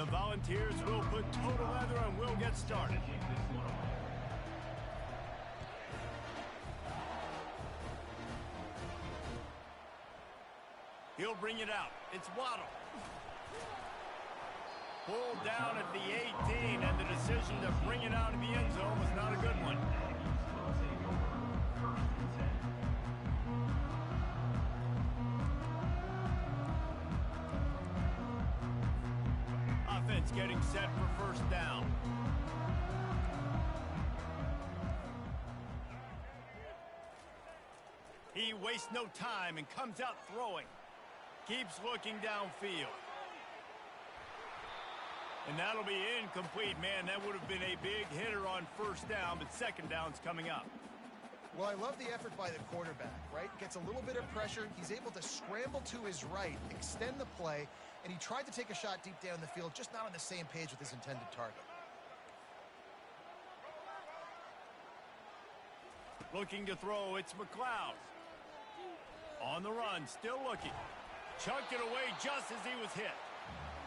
The Volunteers will put total leather and will get started. He'll bring it out. It's Waddle. Pulled down at the 18, and the decision to bring it out of the end zone was not a good one. Offense getting set for first down. He wastes no time and comes out throwing. Keeps looking downfield. And that'll be incomplete. Man, that would have been a big hitter on first down, but second down's coming up. Well, I love the effort by the quarterback, right? Gets a little bit of pressure. He's able to scramble to his right, extend the play, and he tried to take a shot deep down the field, just not on the same page with his intended target. Looking to throw, it's McLeod. On the run, still looking. Chucked it away just as he was hit.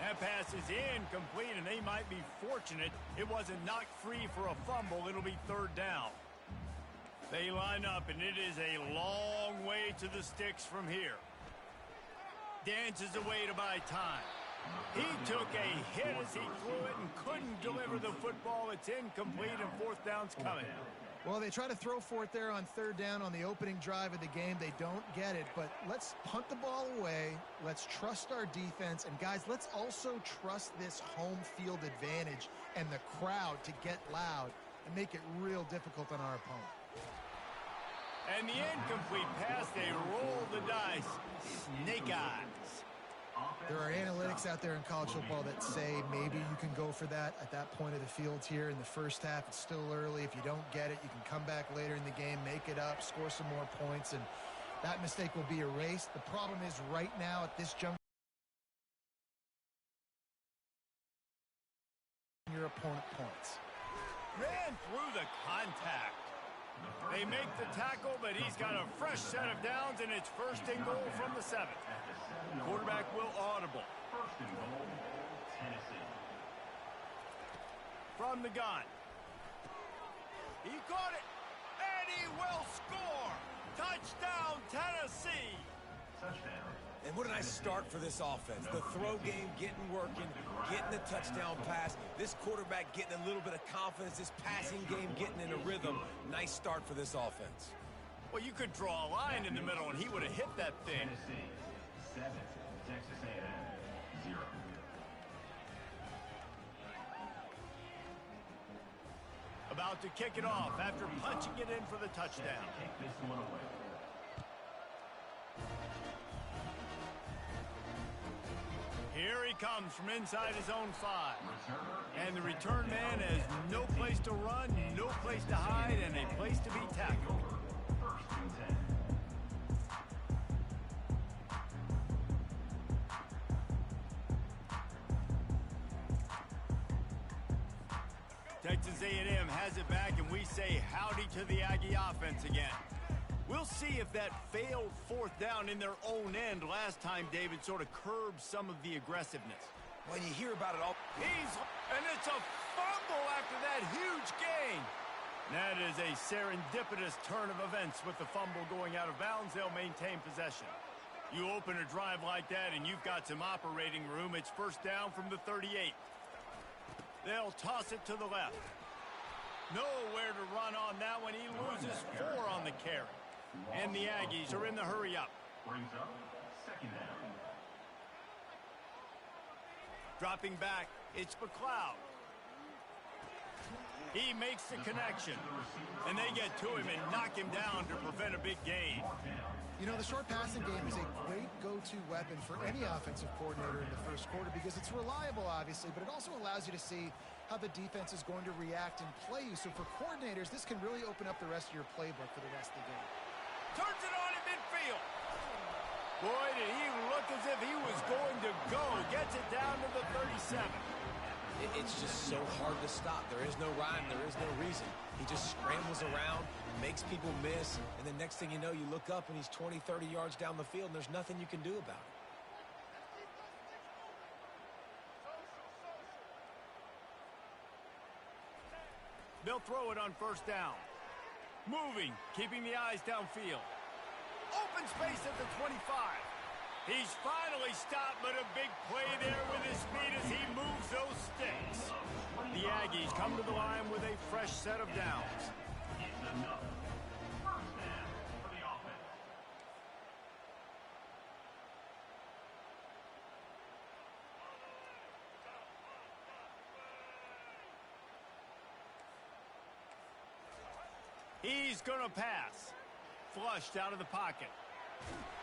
That pass is incomplete, and they might be fortunate it wasn't knocked free for a fumble. It'll be third down. They line up, and it is a long way to the sticks from here. Dances away to buy time. He took a hit as he threw it and couldn't deliver the football. It's incomplete, and fourth down's coming. Well, they try to throw for it there on third down on the opening drive of the game. They don't get it, but let's punt the ball away. Let's trust our defense. And, guys, let's also trust this home field advantage and the crowd to get loud and make it real difficult on our opponent. And the incomplete pass, they roll the dice. Snake eyes. There are analytics out there in college football that say maybe you can go for that at that point of the field here in the first half. It's still early. If you don't get it, you can come back later in the game, make it up, score some more points, and that mistake will be erased. The problem is right now at this juncture, your opponent points. Ran through the contact. They make the tackle, but he's got a fresh set of downs, and it's first and goal from the 7. Quarterback will audible. First and goal, Tennessee. From the gun. He caught it, and he will score. Touchdown, Tennessee. Touchdown. And what a nice start for this offense. The throw game getting working, getting the touchdown pass. This quarterback getting a little bit of confidence. This passing game getting in a rhythm. Nice start for this offense. Well, you could draw a line in the middle, and he would have hit that thing. Tennessee, 7, Texas A&M, 0. About to kick it off after punching it in for the touchdown. Take this one away. Here he comes from inside his own 5. And the return man has no place to run, no place to hide, and a place to be tackled. First and 10. Texas A&M has it back, and we say howdy to the Aggie offense again. We'll see if that failed fourth down in their own end last time, David, sort of curbed some of the aggressiveness. When you hear about it all. And it's a fumble after that huge gain. That is a serendipitous turn of events with the fumble going out of bounds. They'll maintain possession. You open a drive like that and you've got some operating room. It's first down from the 38. They'll toss it to the left. Nowhere to run on that one. He loses 4 on the carry. And the Aggies are in the hurry up. Brings up second down. Dropping back, it's McLeod. He makes the connection. And they get to him and knock him down to prevent a big gain. You know, the short passing game is a great go-to weapon for any offensive coordinator in the first quarter because it's reliable, obviously, but it also allows you to see how the defense is going to react and play you. So for coordinators, this can really open up the rest of your playbook for the rest of the game. Turns it on in midfield. Boy, did he look as if he was going to go. Gets it down to the 37. It's just so hard to stop. There is no rhyme. There is no reason. He just scrambles around, makes people miss, and the next thing you know, you look up and he's 20, 30 yards down the field, and there's nothing you can do about it. They'll throw it on first down. Moving, keeping the eyes downfield. Open space at the 25. He's finally stopped, but a big play there with his speed as he moves those sticks. The Aggies come to the line with a fresh set of downs. It's enough. First down for the offense. He's going to pass. Flushed out of the pocket.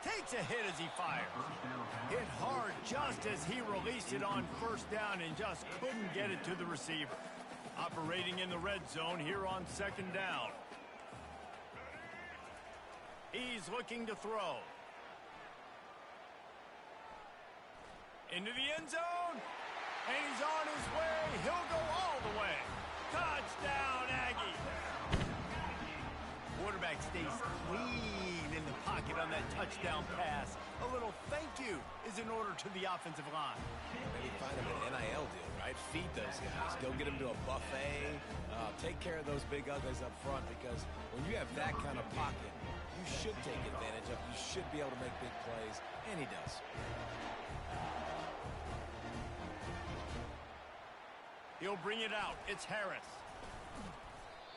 Takes a hit as he fires. Hit hard just as he released it on first down and just couldn't get it to the receiver. Operating in the red zone here on second down. He's looking to throw. Into the end zone. And he's on his way. He'll go all the way. Touchdown, Aggie. Quarterback stays clean in the pocket on that touchdown pass. A little thank you is in order to the offensive line. Maybe find him an NIL deal, right? Feed those guys. Go get them to a buffet. Take care of those big uglies up front, because when you have that kind of pocket, you should take advantage of. You should be able to make big plays, and he does. He'll bring it out. It's Harris.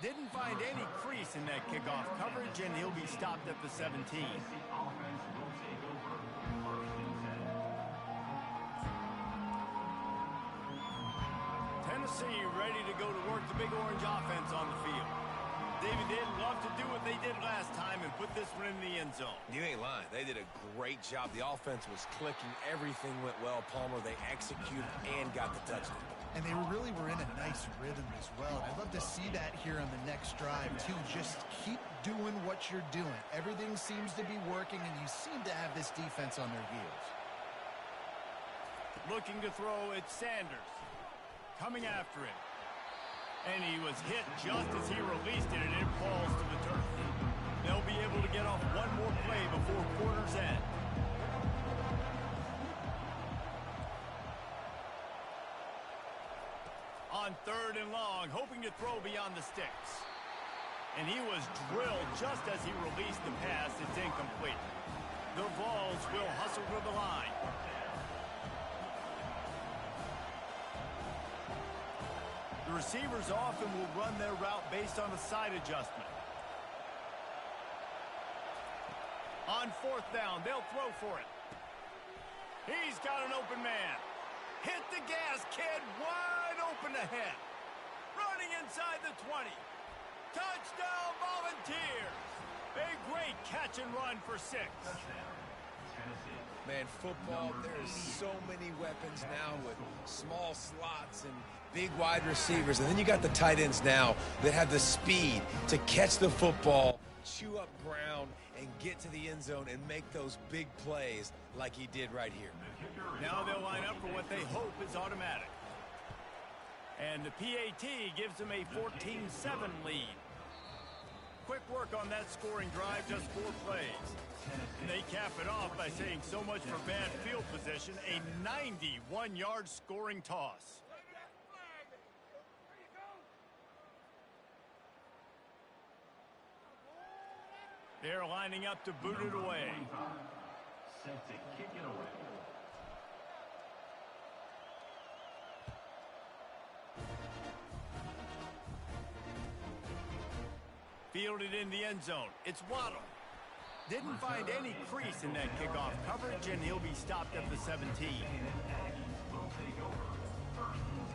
Didn't find any crease in that kickoff coverage, and he'll be stopped at the 17. The offense will take over. First and 10. Tennessee ready to go to work the Big Orange offense on the field. David, they'd love to do what they did last time and put this one in the end zone. You ain't lying. They did a great job. The offense was clicking. Everything went well, Palmer. They executed and got the touchdown. And they really were in a nice rhythm as well. I'd love to see that here on the next drive, too. Just keep doing what you're doing. Everything seems to be working, and you seem to have this defense on their heels. Looking to throw, it's Sanders. Coming after him. And he was hit just as he released it, and it falls to the turf. They'll be able to get off one more play before quarter's end. On third and long, hoping to throw beyond the sticks. And he was drilled just as he released the pass. It's incomplete. The Vols will hustle to the line. The receivers often will run their route based on a side adjustment. On fourth down, they'll throw for it. He's got an open man. Hit the gas, kid. Wide open ahead. Running inside the 20. Touchdown, Volunteers. A great catch and run for 6. Man, football, there's so many weapons now with small slots and big wide receivers. And then you got the tight ends now that have the speed to catch the football, chew up ground, and get to the end zone and make those big plays like he did right here. Now they'll line up for what they hope is automatic. And the PAT gives them a 14-7 lead. Quick work on that scoring drive, just 4 plays. And they cap it off by saying so much for bad field position, a 91-yard scoring toss. They're lining up to boot it away. Set to kick it away. Fielded in the end zone. It's Waddle. Didn't find any crease in that kickoff coverage, and he'll be stopped at the 17. Will take over. First and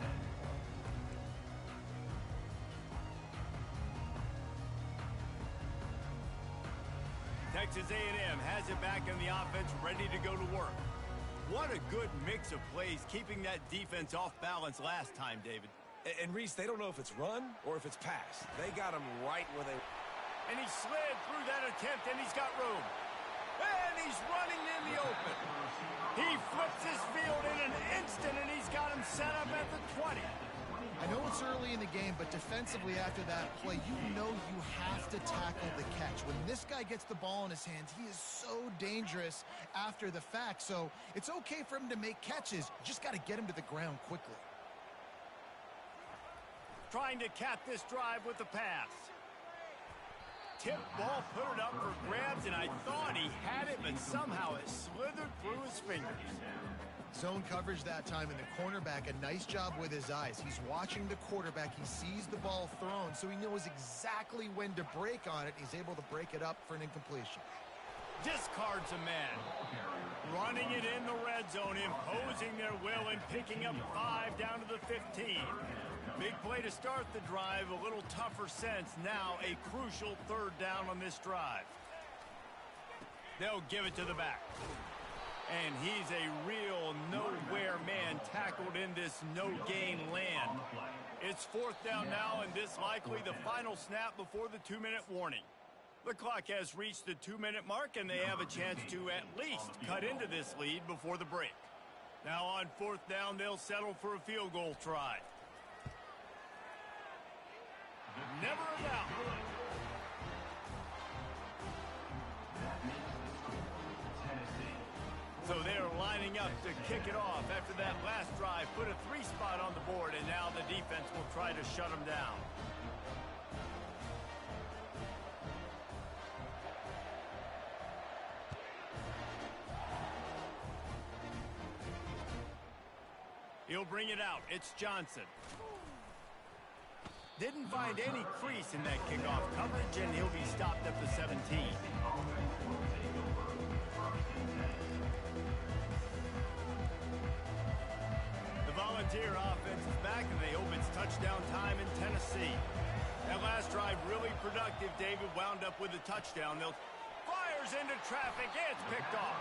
10. Texas A&M has it back in the offense, ready to go to work. What a good mix of plays, keeping that defense off balance last time, David. And Reese, they don't know if it's run or if it's pass. They got him right where they... And he slid through that attempt, and he's got room. And he's running in the open. He flips his field in an instant, and he's got him set up at the 20. I know it's early in the game, but defensively after that play, you know you have to tackle the catch. When this guy gets the ball in his hands, he is so dangerous after the fact. So it's okay for him to make catches. You just got to get him to the ground quickly. Trying to cap this drive with the pass. Tip ball, put it up for grabs, and I thought he had it, but somehow it slithered through his fingers. Zone coverage that time, and the cornerback, a nice job with his eyes. He's watching the quarterback. He sees the ball thrown, so he knows exactly when to break on it. He's able to break it up for an incompletion. Discards a man. Running it in the red zone, imposing their will and picking up 5 down to the 15. Big play to start the drive, a little tougher sense. Now a crucial 3rd down on this drive. They'll give it to the back. And he's a real nowhere man tackled in this no-gain land. It's 4th down now, and this likely the final snap before the 2-minute warning. The clock has reached the 2-minute mark, and they have a chance to at least cut into this lead before the break. Now on 4th down, they'll settle for a field goal try. Never a doubt. So they're lining up to kick it off after that last drive. Put a 3 spot on the board, and now the defense will try to shut them down. He'll bring it out. It's Johnson. Didn't find any crease in that kickoff coverage, and he'll be stopped at the 17. The Volunteer offense is back, and they hope it's touchdown time in Tennessee. That last drive really productive. David wound up with a touchdown. They'll fires into traffic. It's picked off.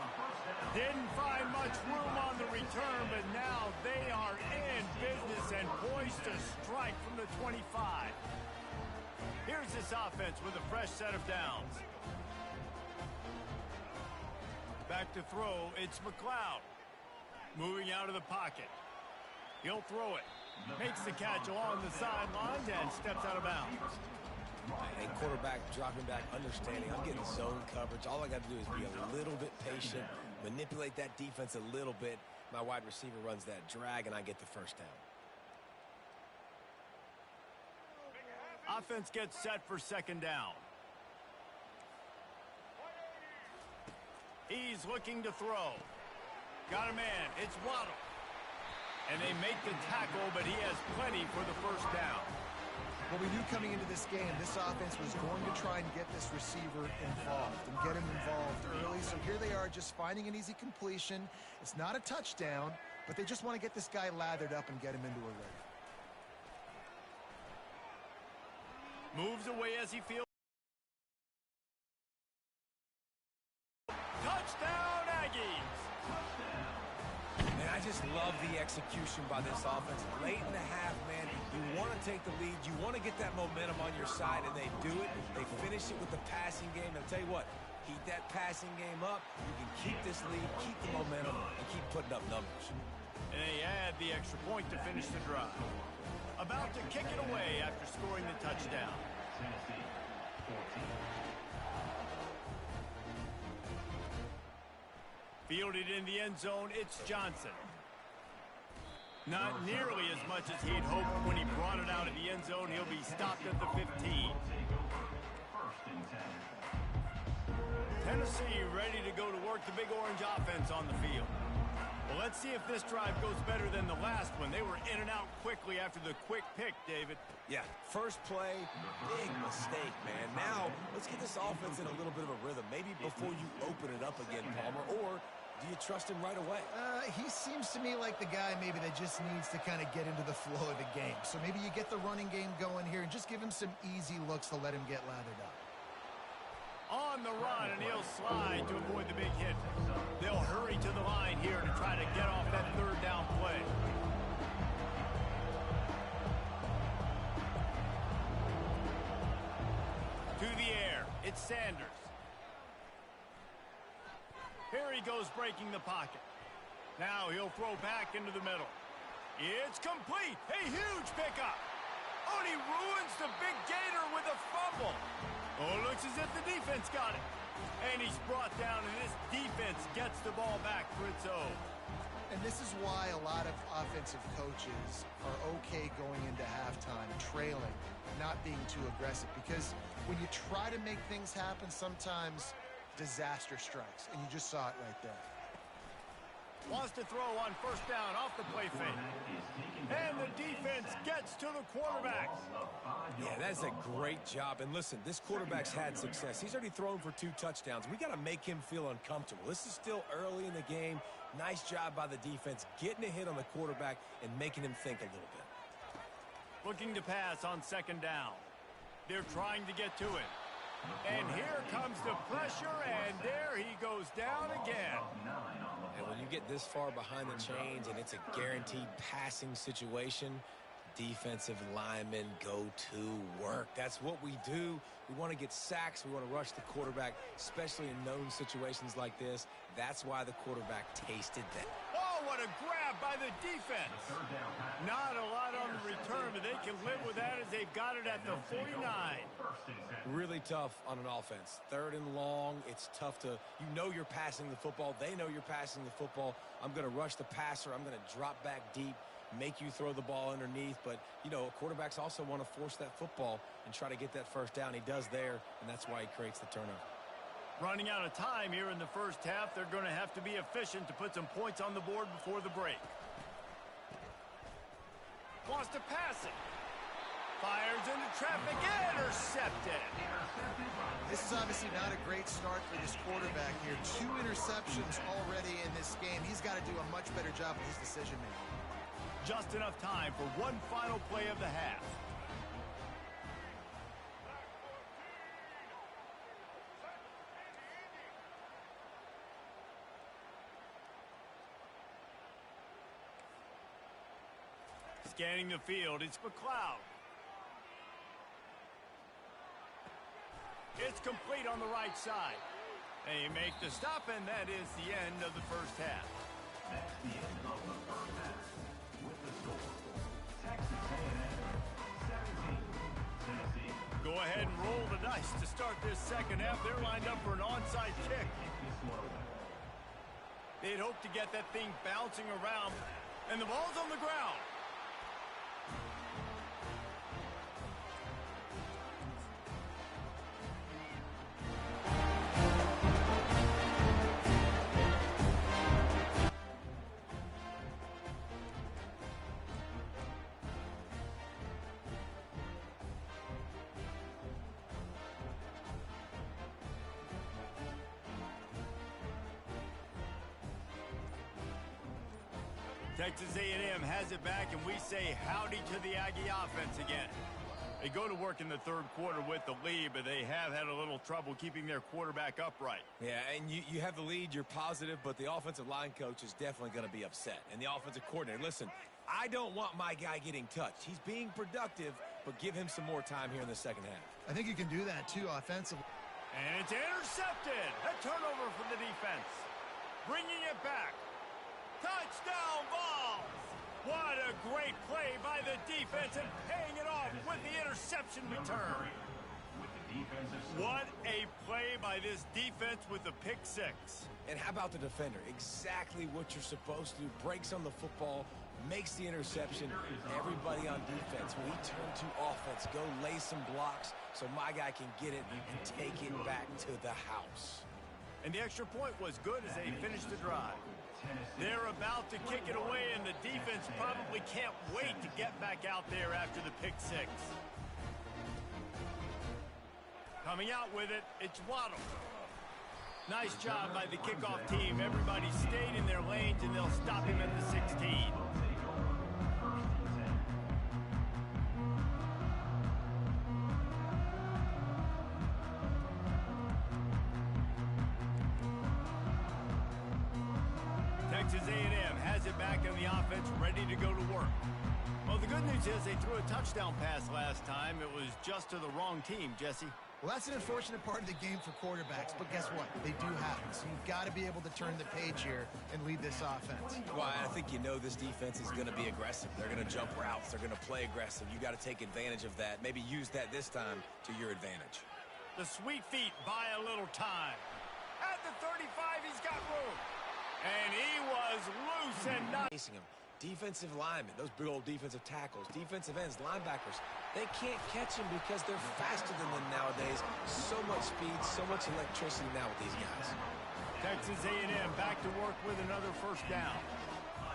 Didn't find much room on the return, but now they are in business and poised to strike from the 25. Here's this offense with a fresh set of downs. Back to throw, it's McLeod. Moving out of the pocket. He'll throw it. Makes the catch along the sidelines and steps out of bounds. A quarterback dropping back, understanding I'm getting zone coverage. All I got to do is be a little bit patient, manipulate that defense a little bit. My wide receiver runs that drag, and I get the 1st down. Offense gets set for 2nd down. He's looking to throw. Got a man. It's Waddle. And they make the tackle, but he has plenty for the 1st down. Well, we knew coming into this game, this offense was going to try and get this receiver involved and get him involved early. So here they are just finding an easy completion. It's not a touchdown, but they just want to get this guy lathered up and get him into a rhythm. Moves away as he feels. Touchdown, Aggies! Man, I just love the execution by this offense. Late in the half, man, you want to take the lead. You want to get that momentum on your side, and they do it. They finish it with the passing game. I'll tell you what, keep that passing game up. You can keep this lead, keep the momentum, and keep putting up numbers. And they add the extra point to finish the drive. About to kick it away after scoring the touchdown. Fielded in the end zone, it's Johnson. Not nearly as much as he'd hoped when he brought it out of the end zone. He'll be stopped at the 15. Tennessee ready to go to work the Big Orange offense on the field. Well, let's see if this drive goes better than the last one. They were in and out quickly after the quick pick, David. Yeah, first play, big mistake, man. Now, let's get this offense in a little bit of a rhythm. Maybe before you open it up again, Palmer, or do you trust him right away? He seems to me like the guy maybe that just needs to kind of get into the flow of the game. So maybe you get the running game going here and just give him some easy looks to let him get lathered up. On the run, and he'll slide to avoid the big hit. They'll hurry to the line here to try to get off that 3rd down play. To the air, it's Sanders. Here he goes breaking the pocket. Now he'll throw back into the middle. It's complete. A huge pickup. Oh, and he ruins the big gator with a fumble. Oh, it looks as if the defense got it. And he's brought down, and this defense gets the ball back for its own. And this is why a lot of offensive coaches are okay going into halftime trailing, not being too aggressive, because when you try to make things happen, sometimes disaster strikes, and you just saw it right there. Wants to throw on first down off the play fake. And the defense gets to the quarterback. Yeah, that's a great job. And listen, this quarterback's had success. He's already thrown for 2 touchdowns. We got to make him feel uncomfortable. This is still early in the game. Nice job by the defense, getting a hit on the quarterback and making him think a little bit. Looking to pass on second down. They're trying to get to it. And here comes the pressure, and there he goes down again. And when you get this far behind the chains and it's a guaranteed passing situation, defensive linemen go to work. That's what we do. We want to get sacks. We want to rush the quarterback, especially in known situations like this. That's why the quarterback tasted that. Oh, what a grab by the defense. Not a lot on the return, but they can live with that as they've got it at the 49. Really tough on an offense. 3rd and long, it's tough to, you're passing the football. They know you're passing the football. I'm going to rush the passer. I'm going to drop back deep, make you throw the ball underneath. But, quarterbacks also want to force that football and try to get that first down. He does there, and that's why he creates the turnover. Running out of time here in the first half. They're going to have to be efficient to put some points on the board before the break. Wants to pass it. Fires into traffic. Intercepted. This is obviously not a great start for this quarterback here. 2 interceptions already in this game. He's got to do a much better job with his decision-making. Just enough time for one final play of the half. Scanning the field, it's McLeod. It's complete on the right side. They make the stop, and that is the end of the first half. That's the end of the first half. With the score, Texas A&M 17, Tennessee. Go ahead and roll the dice to start this second half. They're lined up for an onside kick. They'd hope to get that thing bouncing around, and the ball's on the ground. Texas A&M has it back, and we say howdy to the Aggie offense again. They go to work in the third quarter with the lead, but they have had a little trouble keeping their quarterback upright. Yeah, and you have the lead, you're positive, but the offensive line coach is definitely going to be upset. And the offensive coordinator, listen, I don't want my guy getting touched. He's being productive, but give him some more time here in the second half. I think you can do that, too, offensively. And it's intercepted. A turnover for the defense. Bringing it back. Touchdown balls! What a great play by the defense and paying it off with the interception return. What a play by this defense with the pick six. And how about the defender? Exactly what you're supposed to do. Breaks on the football, makes the interception. Everybody on defense, we turn to offense. Go lay some blocks so my guy can get it and take it back to the house. And the extra point was good as they finished the drive. They're about to kick it away, and the defense probably can't wait to get back out there after the pick six. Coming out with it, it's Waddle. Nice job by the kickoff team. Everybody stayed in their lanes, and they'll stop him at the 16. Texas A&M has it back on the offense, ready to go to work. Well, the good news is they threw a touchdown pass last time. It was just to the wrong team, Jesse. Well, that's an unfortunate part of the game for quarterbacks, but guess what? They do happen. So you've got to be able to turn the page here and lead this offense. Well, I think this defense is going to be aggressive. They're going to jump routes. They're going to play aggressive. You got to take advantage of that. Maybe use that this time to your advantage. The sweet feet buy a little time. At the 35, he's got room. And he was loose and not. Facing him. Defensive linemen, those big old defensive tackles, defensive ends, linebackers, they can't catch him because they're faster than them nowadays. So much speed, so much electricity now with these guys. Texas A&M back to work with another first down.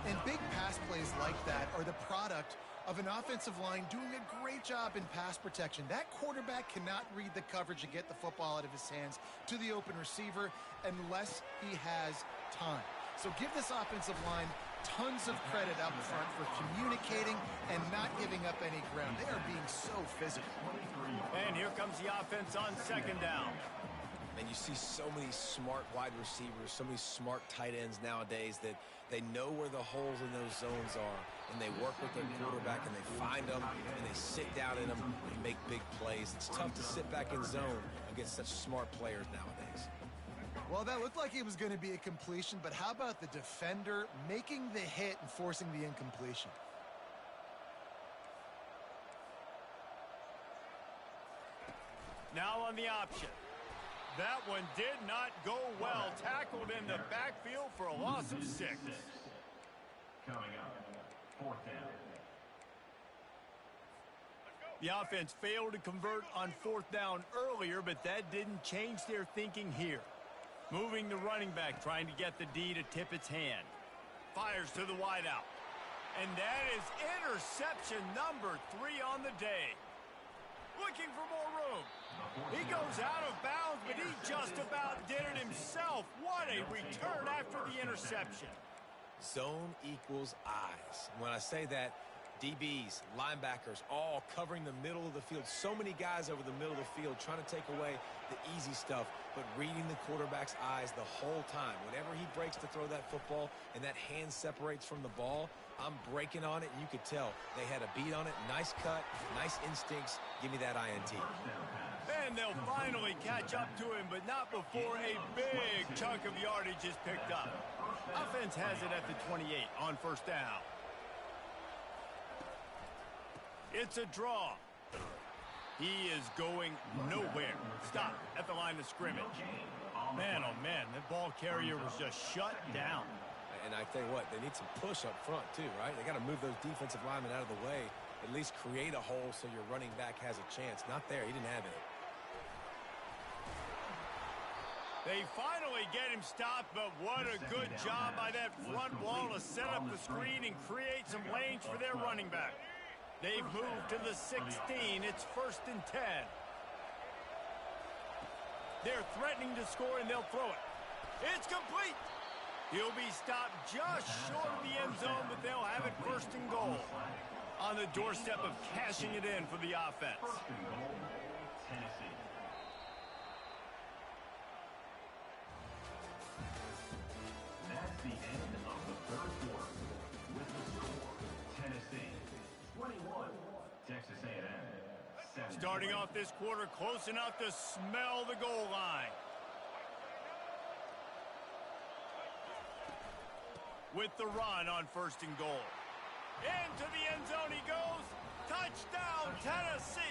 And big pass plays like that are the product of an offensive line doing a great job in pass protection. That quarterback cannot read the coverage and get the football out of his hands to the open receiver unless he has time. So give this offensive line tons of credit out front for communicating and not giving up any ground. They are being so physical. And here comes the offense on second down. And you see so many smart wide receivers, so many smart tight ends nowadays that they know where the holes in those zones are, and they work with their quarterback, and they find them, and they sit down in them and make big plays. It's tough to sit back in zone against such smart players nowadays. Well, that looked like it was going to be a completion, but how about the defender making the hit and forcing the incompletion? Now on the option. That one did not go well. Tackled in the backfield for a loss of 6. Coming up, fourth down. The offense failed to convert on fourth down earlier, but that didn't change their thinking here. Moving the running back, trying to get the D to tip its hand. Fires to the wideout. And that is interception number 3 on the day. Looking for more room. He goes out of bounds, but he just about did it himself. What a return after the interception. Zone equals eyes. When I say that, DBs, linebackers, all covering the middle of the field. So many guys over the middle of the field trying to take away the easy stuff, but reading the quarterback's eyes the whole time. Whenever he breaks to throw that football and that hand separates from the ball, I'm breaking on it, and you could tell they had a beat on it. Nice cut, nice instincts. Give me that INT. And they'll finally catch up to him, but not before a big chunk of yardage is picked up. Offense has it at the 28 on first down. It's a draw. He is going nowhere. Stop at the line of scrimmage. Man, oh man, that ball carrier was just shut down. And I tell you what, they need some push up front too, right? They got to move those defensive linemen out of the way, at least create a hole so your running back has a chance. Not there. He didn't have it. They finally get him stopped, but what a good job by that front wall to set up the screen and create some lanes for their running back. They've moved to the 16. It's 1st and 10. They're threatening to score, and they'll throw it. It's complete. He'll be stopped just short of the end zone, but they'll have it 1st and goal. On the doorstep of cashing it in for the offense. 1st and goal, Tennessee. That's the end of the third quarter. With the score, Tennessee 21, Texas A&M 7. Starting off this quarter close enough to smell the goal line. With the run on 1st and goal. Into the end zone he goes. Touchdown, Tennessee.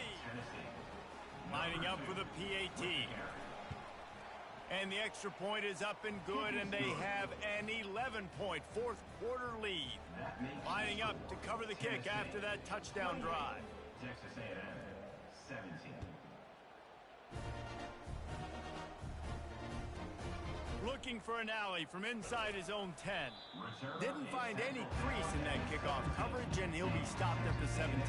Lining up for the PAT. And the extra point is up and good, and they have an 11-point fourth quarter lead. Lining up to cover the kick after that touchdown drive. Texas A&M 17. Looking for an alley from inside his own 10. Didn't find any crease in that kickoff coverage, and he'll be stopped at the 17.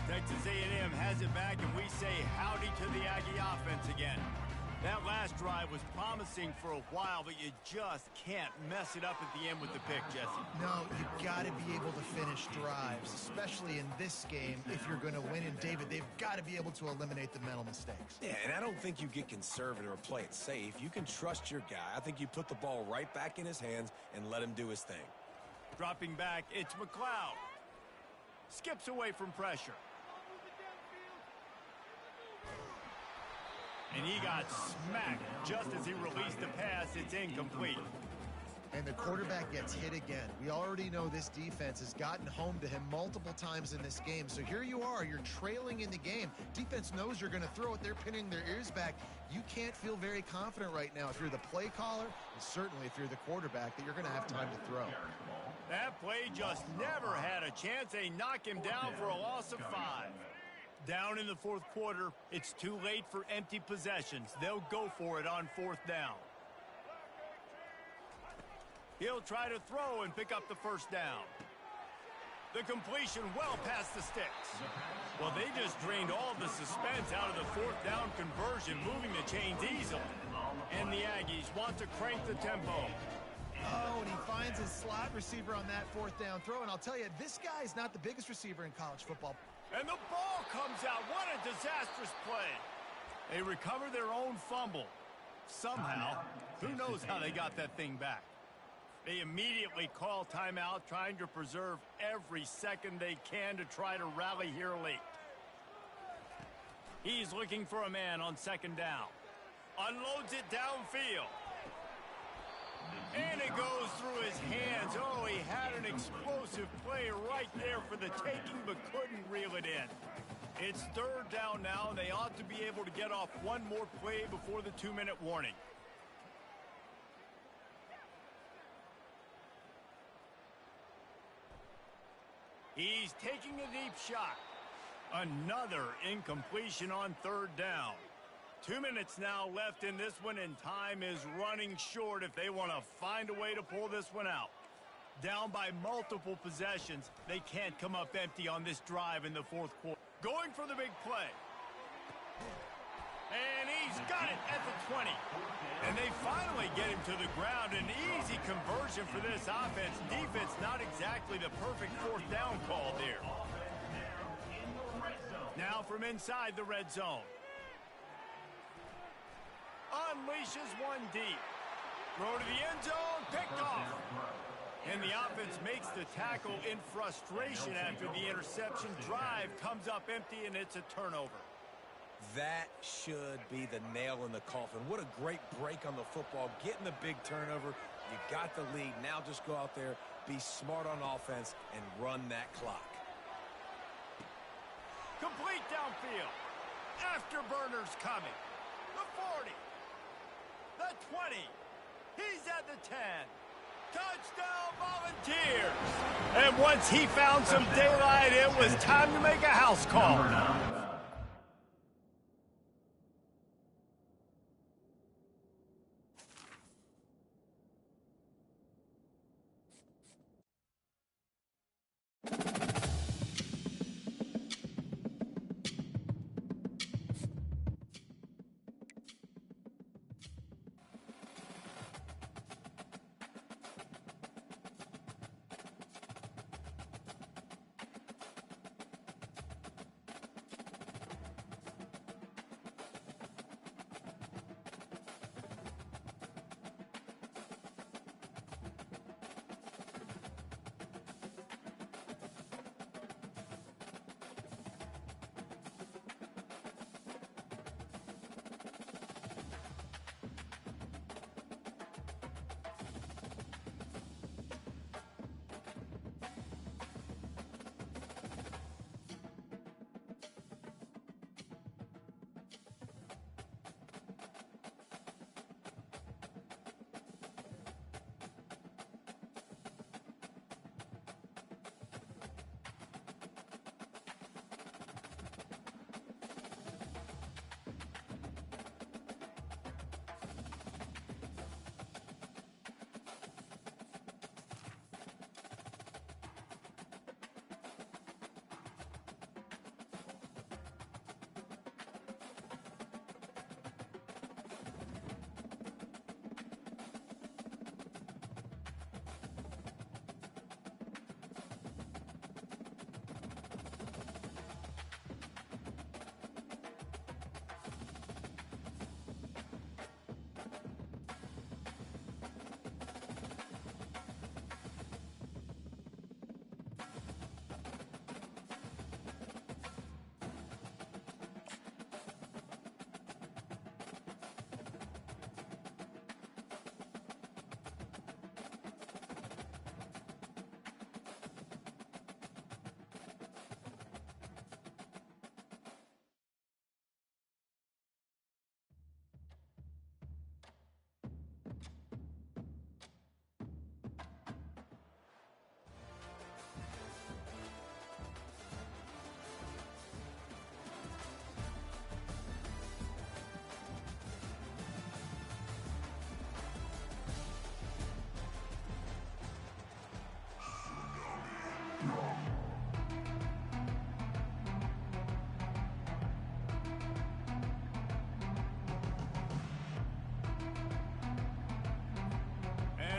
Texas A&M has it back, and we say howdy to the Aggie offense again. That last drive was promising for a while, but you just can't mess it up at the end with the pick, Jesse. No, you've got to be able to finish drives, especially in this game. If you're going to win, and David, they've got to be able to eliminate the mental mistakes. Yeah, and I don't think you get conservative or play it safe. You can trust your guy. I think you put the ball right back in his hands and let him do his thing. Dropping back, it's McLeod. Skips away from pressure. And he got smacked just as he released the pass. It's incomplete. And the quarterback gets hit again. We already know this defense has gotten home to him multiple times in this game. So here you are, you're trailing in the game. Defense knows you're going to throw it. They're pinning their ears back. You can't feel very confident right now if you're the play caller, and certainly if you're the quarterback, that you're going to have time to throw. That play just never had a chance. They knock him down for a loss of 5. Down in the fourth quarter, it's too late for empty possessions. They'll go for it on 4th down. He'll try to throw and pick up the first down. The completion well past the sticks. Well, they just drained all the suspense out of the 4th down conversion, moving the chains easily. And the Aggies want to crank the tempo. Oh, and he finds his slot receiver on that 4th down throw. And I'll tell you, this guy is not the biggest receiver in college football. And the ball comes out. What a disastrous play. They recover their own fumble. Somehow, who knows how they got that thing back. They immediately call timeout, trying to preserve every second they can to try to rally here late. He's looking for a man on 2nd down. Unloads it downfield. And it goes through his hands. Oh, he had an explosive play right there for the taking, but couldn't reel it in. It's 3rd down now, and they ought to be able to get off one more play before the 2-minute warning. He's taking a deep shot. Another incompletion on 3rd down. 2 minutes now left in this one, and time is running short if they want to find a way to pull this one out. Down by multiple possessions, they can't come up empty on this drive in the 4th quarter. Going for the big play. And he's got it at the 20. And they finally get him to the ground. An easy conversion for this offense. Defense not exactly the perfect 4th down call there. Now from inside the red zone. Unleashes one deep. Throw to the end zone. Picked off. And the offense makes the tackle in frustration after the interception. Drive comes up empty, and it's a turnover. That should be the nail in the coffin. What a great break on the football. Getting the big turnover. You got the lead. Now just go out there, be smart on offense, and run that clock. Complete downfield. Afterburners coming. The 40. The 20. He's at the 10. Touchdown Volunteers. And once he found some daylight, it was time to make a house call.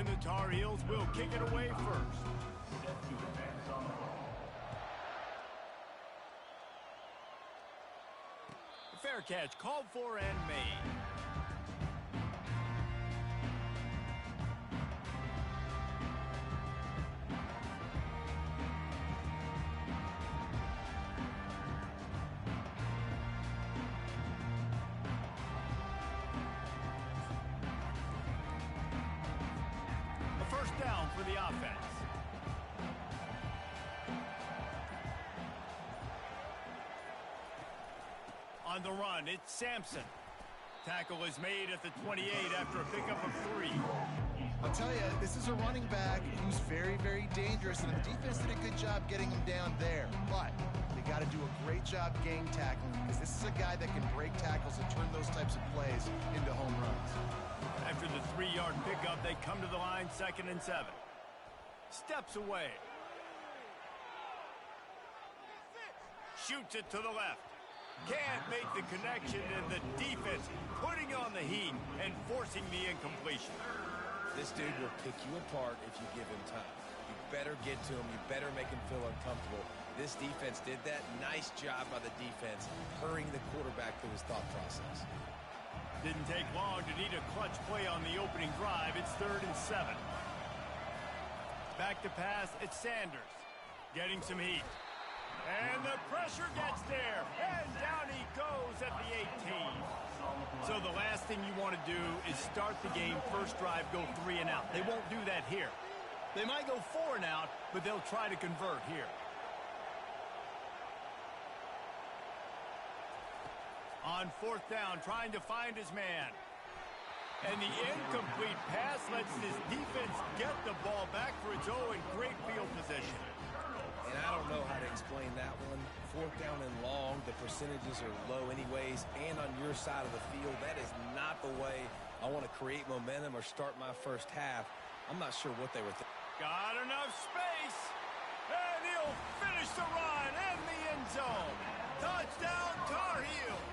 And the Tar Heels will kick it away first. Set to advance on the ball. Fair catch called for and made. A first down for the offense. On the run, it's Sampson. Tackle is made at the 28 after a pickup of 3. I'll tell you, this is a running back who's very, very dangerous, and the defense did a good job getting him down there. But they got to do a great job gang tackling, because this is a guy that can break tackles and turn those types of plays into home runs. After the 3-yard pickup, they come to the line, 2nd and 7. Steps away. Shoots it to the left. Can't make the connection, and the defense putting on the heat and forcing the incompletion. This dude will pick you apart if you give him time. You better get to him. You better make him feel uncomfortable. This defense did that. Nice job by the defense, hurrying the quarterback through his thought process. Didn't take long to need a clutch play on the opening drive. It's 3rd and 7. Back to pass, it's Sanders. Getting some heat. And the pressure gets there. And down he goes at the 18. So the last thing you want to do is start the game, first drive, go 3 and out. They won't do that here. They might go 4 and out, but they'll try to convert here. On 4th down, trying to find his man. And the incomplete pass lets this defense get the ball back for its own great field position. And I don't know how to explain that one. 4th down and long, the percentages are low anyways, and on your side of the field, that is not the way I want to create momentum or start my first half. I'm not sure what they were thinking. Got enough space, and he'll finish the run in the end zone. Touchdown, Tar Heels.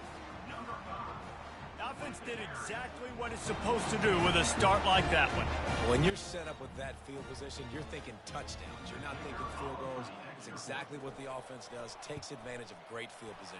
Offense did exactly what it's supposed to do with a start like that one. When you're set up with that field position, you're thinking touchdowns. You're not thinking field goals. It's exactly what the offense does, takes advantage of great field position.